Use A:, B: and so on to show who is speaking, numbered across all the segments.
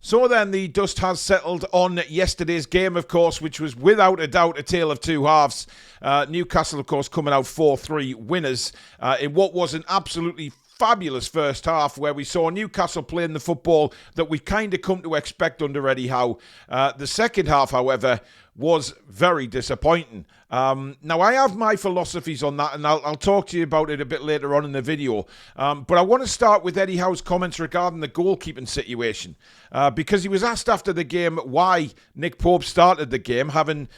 A: So then the dust has settled on yesterday's game, of course, which was without a doubt a tale of two halves. Newcastle, of course, coming out 4-3 winners in what was an absolutely fabulous first half where we saw Newcastle playing the football that we kind of come to expect under Eddie Howe. The second half, however, was very disappointing. Now, I have my philosophies on that, and I'll talk to you about it a bit later on in the video. But I want to start with Eddie Howe's comments regarding the goalkeeping situation, because he was asked after the game why Nick Pope started the game, having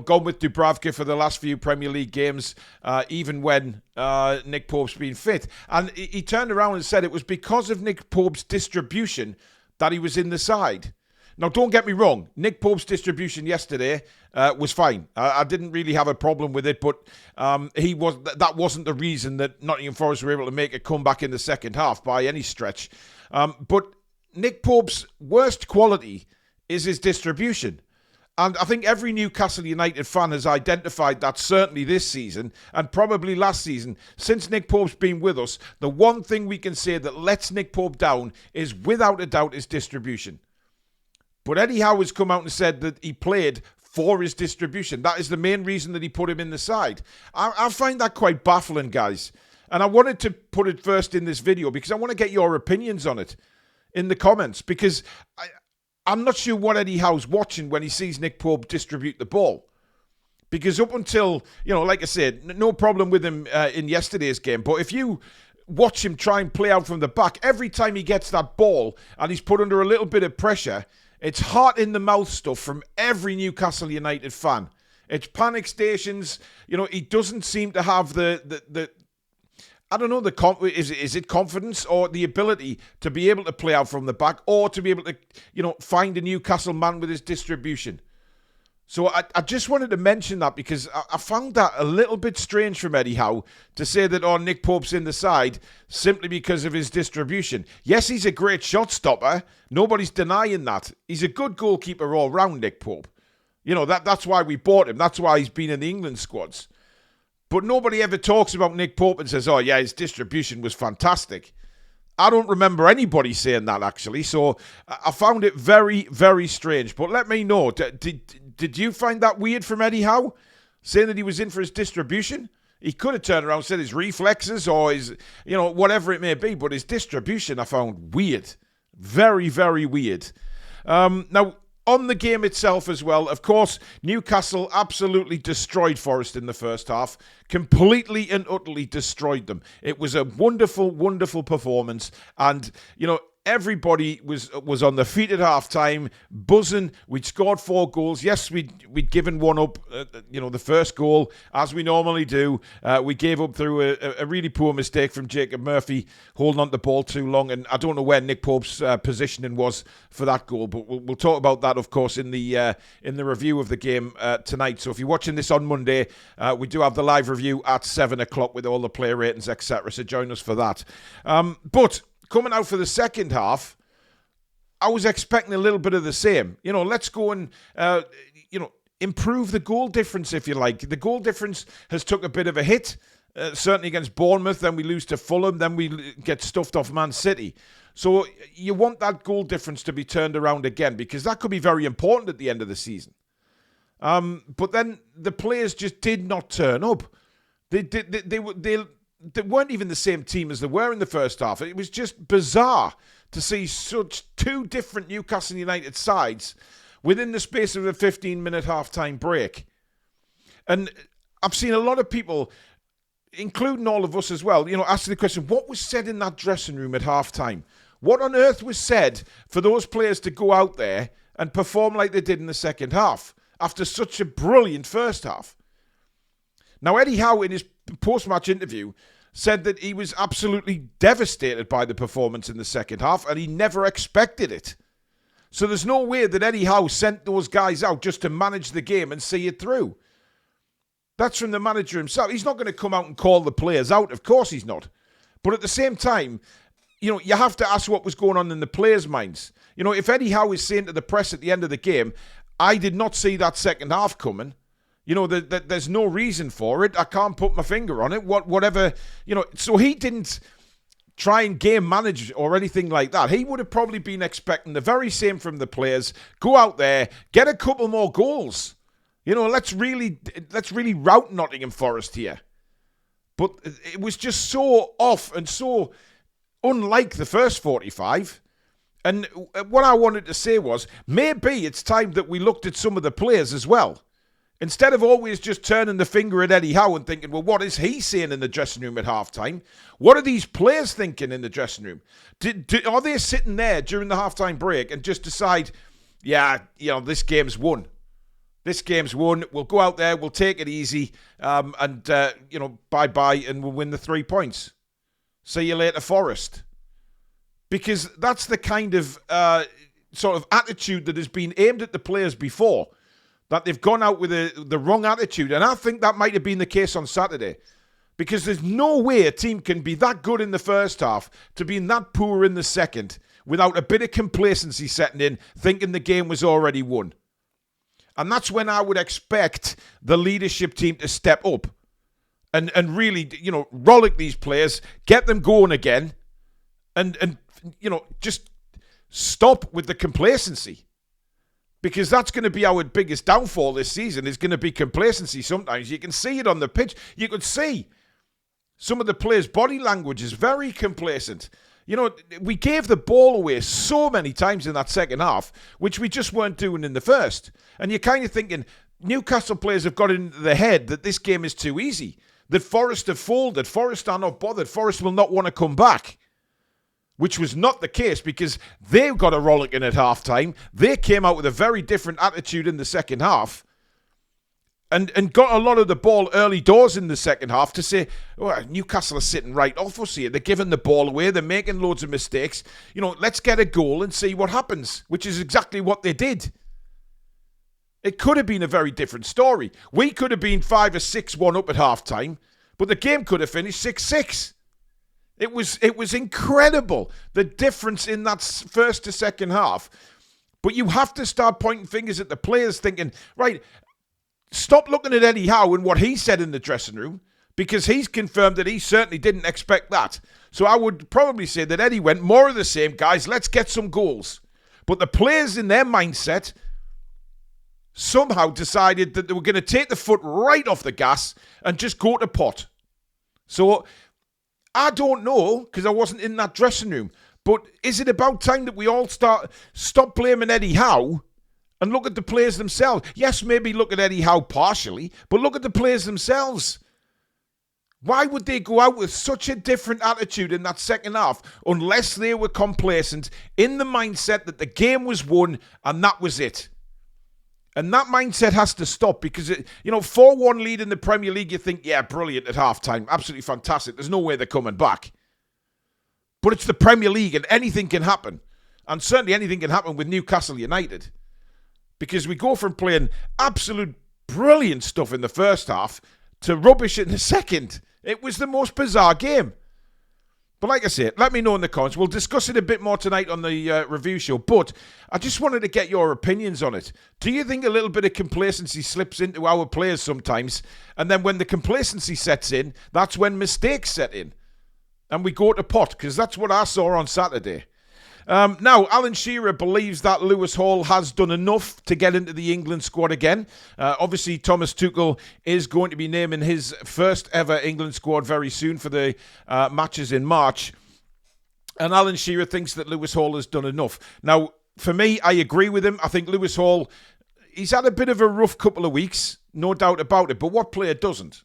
A: gone with Dubravka for the last few Premier League games, even when Nick Pope's been fit. And he turned around and said it was because of Nick Pope's distribution that he was in the side. Now, don't get me wrong. Nick Pope's distribution yesterday was fine. I didn't really have a problem with it, but that wasn't the reason that Nottingham Forest were able to make a comeback in the second half by any stretch. But Nick Pope's worst quality is his distribution. And I think every Newcastle United fan has identified that, certainly this season and probably last season. Since Nick Pope's been with us, the one thing we can say that lets Nick Pope down is without a doubt his distribution. But Eddie Howe has come out and said that he played for his distribution. That is the main reason that he put him in the side. I find that quite baffling, guys. And I wanted to put it first in this video because I want to get your opinions on it in the comments. Because I'm not sure what Eddie Howe's watching when he sees Nick Pope distribute the ball. Because up until, like I said, no problem with him in yesterday's game. But if you watch him try and play out from the back, every time he gets that ball and he's put under a little bit of pressure, it's heart-in-the-mouth stuff from every Newcastle United fan. It's panic stations. He doesn't seem to have the I don't know, is it confidence or the ability to be able to play out from the back or to be able to, find a Newcastle man with his distribution. So I just wanted to mention that because I found that a little bit strange from Eddie Howe to say that, Nick Pope's in the side simply because of his distribution. Yes, he's a great shot stopper. Nobody's denying that. He's a good goalkeeper all round, Nick Pope. That's why we bought him. That's why he's been in the England squads. But nobody ever talks about Nick Pope and says, oh yeah, his distribution was fantastic. I don't remember anybody saying that, actually. So I found it very, very strange. But let me know. Did you find that weird from Eddie Howe? Saying that he was in for his distribution? He could have turned around and said his reflexes or his, whatever it may be. But his distribution I found weird. Very, very weird. Now, on the game itself as well, of course, Newcastle absolutely destroyed Forest in the first half. Completely and utterly destroyed them. It was a wonderful, wonderful performance. And, everybody was on their feet at half-time, buzzing. We'd scored 4 goals. Yes, we'd given one up, the first goal, as we normally do. We gave up through a really poor mistake from Jacob Murphy, holding on to the ball too long. And I don't know where Nick Pope's positioning was for that goal, but we'll talk about that, of course, in the review of the game tonight. So if you're watching this on Monday, we do have the live review at 7 o'clock with all the player ratings, etc. So join us for that. But coming out for the second half, I was expecting a little bit of the same. Let's go and, improve the goal difference, if you like. The goal difference has took a bit of a hit, certainly against Bournemouth. Then we lose to Fulham. Then we get stuffed off Man City. So you want that goal difference to be turned around again because that could be very important at the end of the season. But then the players just did not turn up. They weren't even the same team as they were in the first half. It was just bizarre to see such two different Newcastle United sides within the space of a 15-minute half-time break. And I've seen a lot of people, including all of us as well, asking the question, what was said in that dressing room at half-time? What on earth was said for those players to go out there and perform like they did in the second half after such a brilliant first half? Now, Eddie Howe, in his post-match interview, said that he was absolutely devastated by the performance in the second half and he never expected it. So there's no way that Eddie Howe sent those guys out just to manage the game and see it through. That's from the manager himself. He's not going to come out and call the players out. Of course he's not. But at the same time, you have to ask what was going on in the players' minds. If Eddie Howe is saying to the press at the end of the game, I did not see that second half coming, there's no reason for it. I can't put my finger on it. Whatever, so he didn't try and game manage or anything like that. He would have probably been expecting the very same from the players. Go out there, get a couple more goals. Let's really rout Nottingham Forest here. But it was just so off and so unlike the first 45. And what I wanted to say was, maybe it's time that we looked at some of the players as well. Instead of always just turning the finger at Eddie Howe and thinking, well, what is he saying in the dressing room at halftime? What are these players thinking in the dressing room? Are they sitting there during the halftime break and just decide, this game's won. This game's won. We'll go out there, we'll take it easy, and bye-bye, and we'll win the 3 points. See you later, Forest. Because that's the kind of sort of attitude that has been aimed at the players before. That they've gone out with the wrong attitude. And I think that might have been the case on Saturday. Because there's no way a team can be that good in the first half to being that poor in the second without a bit of complacency setting in, thinking the game was already won. And that's when I would expect the leadership team to step up and really, rollick these players, get them going again, and just stop with the complacency. Because that's going to be our biggest downfall this season, is going to be complacency sometimes. You can see it on the pitch. You could see some of the players' body language is very complacent. We gave the ball away so many times in that second half, which we just weren't doing in the first. And you're kind of thinking, Newcastle players have got into their head that this game is too easy, that Forest have folded, Forest are not bothered, Forest will not want to come back. Which was not the case, because they got a rollicking at halftime. They came out with a very different attitude in the second half and got a lot of the ball early doors in the second half to say, Newcastle are sitting right off us here. They're giving the ball away. They're making loads of mistakes. Let's get a goal and see what happens, which is exactly what they did. It could have been a very different story. We could have been 5 or 6-1 up at halftime, but the game could have finished 6-6. It was incredible, the difference in that first to second half. But you have to start pointing fingers at the players thinking, right, stop looking at Eddie Howe and what he said in the dressing room, because he's confirmed that he certainly didn't expect that. So I would probably say that Eddie went more of the same, guys, let's get some goals. But the players in their mindset somehow decided that they were going to take the foot right off the gas and just go to pot. So I don't know, because I wasn't in that dressing room, but is it about time that we all stop blaming Eddie Howe and look at the players themselves? Yes, maybe look at Eddie Howe partially, but look at the players themselves. Why would they go out with such a different attitude in that second half unless they were complacent in the mindset that the game was won and that was it? And that mindset has to stop, because, 4-1 lead in the Premier League, you think, yeah, brilliant at halftime. Absolutely fantastic. There's no way they're coming back. But it's the Premier League and anything can happen. And certainly anything can happen with Newcastle United. Because we go from playing absolute brilliant stuff in the first half to rubbish in the second. It was the most bizarre game. But like I say, let me know in the comments. We'll discuss it a bit more tonight on the review show. But I just wanted to get your opinions on it. Do you think a little bit of complacency slips into our players sometimes? And then when the complacency sets in, that's when mistakes set in. And we go to pot, because that's what I saw on Saturday. Now, Alan Shearer believes that Lewis Hall has done enough to get into the England squad again. Obviously, Thomas Tuchel is going to be naming his first ever England squad very soon for the matches in March. And Alan Shearer thinks that Lewis Hall has done enough. Now, for me, I agree with him. I think Lewis Hall, he's had a bit of a rough couple of weeks, no doubt about it. But what player doesn't?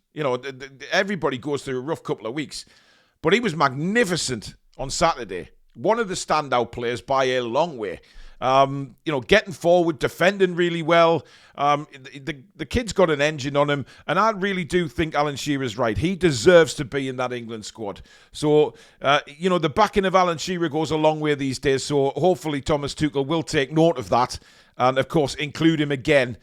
A: Everybody goes through a rough couple of weeks. But he was magnificent on Saturday. One of the standout players by a long way. Getting forward, defending really well. The kid's got an engine on him, and I really do think Alan Shearer's right. He deserves to be in that England squad. So, the backing of Alan Shearer goes a long way these days, so hopefully Thomas Tuchel will take note of that and, of course, include him again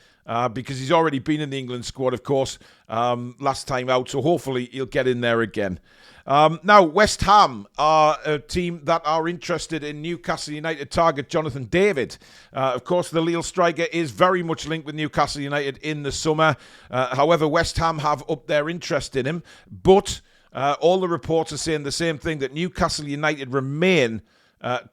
A: because he's already been in the England squad, of course, last time out, so hopefully he'll get in there again. Now, West Ham are a team that are interested in Newcastle United target Jonathan David. Of course, the Lille striker is very much linked with Newcastle United in the summer. However, West Ham have upped their interest in him. But all the reports are saying the same thing, that Newcastle United remain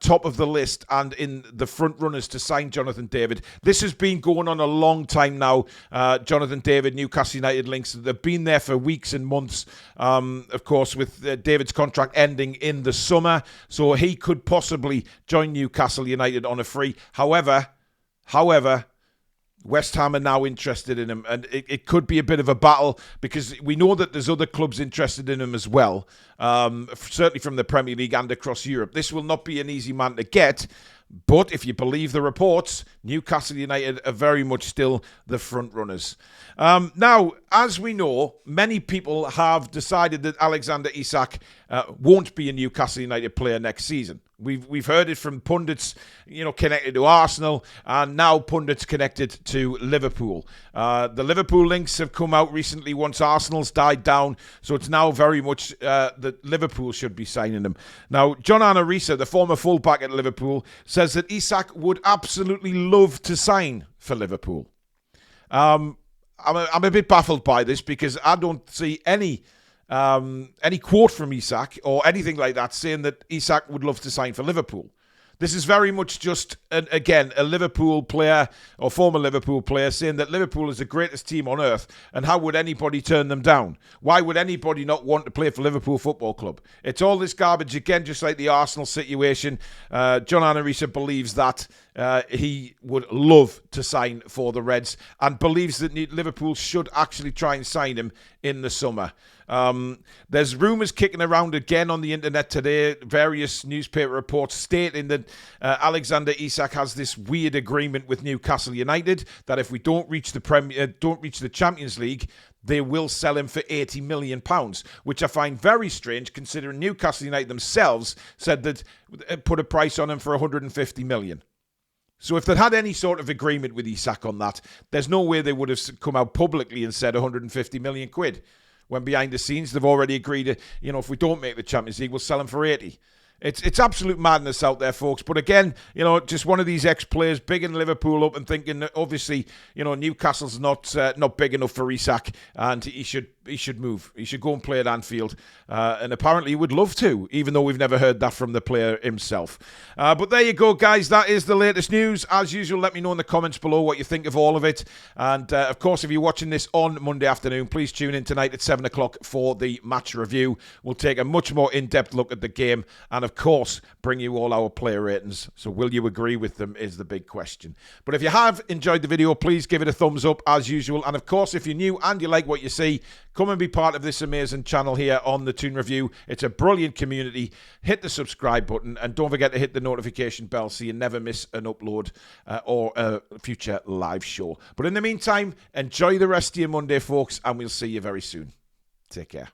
A: top of the list and in the front runners to sign Jonathan David. This has been going on a long time now. Jonathan David, Newcastle United links. They've been there for weeks and months, of course, with David's contract ending in the summer. So he could possibly join Newcastle United on a free. However, West Ham are now interested in him, and it could be a bit of a battle because we know that there's other clubs interested in him as well, certainly from the Premier League and across Europe. This will not be an easy man to get, but if you believe the reports, Newcastle United are very much still the front runners. Now, as we know, many people have decided that Alexander Isak won't be a Newcastle United player next season. We've heard it from pundits, connected to Arsenal, and now pundits connected to Liverpool. The Liverpool links have come out recently once Arsenal's died down, so it's now very much that Liverpool should be signing him. Now, John Arisa, the former fullback at Liverpool, says that Isak would absolutely love to sign for Liverpool. I'm a bit baffled by this because I don't see any quote from Isak or anything like that saying that Isak would love to sign for Liverpool. This is very much just, again, a Liverpool player or former Liverpool player saying that Liverpool is the greatest team on earth, and how would anybody turn them down? Why would anybody not want to play for Liverpool Football Club? It's all this garbage, again, just like the Arsenal situation. John Arisa believes that he would love to sign for the Reds and believes that Liverpool should actually try and sign him in the summer. There's rumours kicking around again on the internet today, various newspaper reports stating that Alexander Isak has this weird agreement with Newcastle United that if we don't reach the Champions League, they will sell him for £80 million, which I find very strange considering Newcastle United themselves said that put a price on him for £150 million. So if they'd had any sort of agreement with Isak on that, there's no way they would have come out publicly and said 150 million quid. When behind the scenes, they've already agreed, if we don't make the Champions League, we'll sell him for 80. It's absolute madness out there, folks. But again, just one of these ex-players bigging Liverpool up and thinking that obviously, Newcastle's not big enough for Isak and he should move. He should go and play at Anfield. And apparently he would love to, even though we've never heard that from the player himself. But there you go, guys. That is the latest news. As usual, let me know in the comments below what you think of all of it. And of course, if you're watching this on Monday afternoon, please tune in tonight at 7 o'clock for the match review. We'll take a much more in-depth look at the game and, of course, bring you all our player ratings. So will you agree with them is the big question. But if you have enjoyed the video, please give it a thumbs up as usual. And of course, if you're new and you like what you see, come and be part of this amazing channel here on the Toon Review. It's a brilliant community. Hit the subscribe button and don't forget to hit the notification bell so you never miss an upload or a future live show. But in the meantime, enjoy the rest of your Monday, folks, and we'll see you very soon. Take care.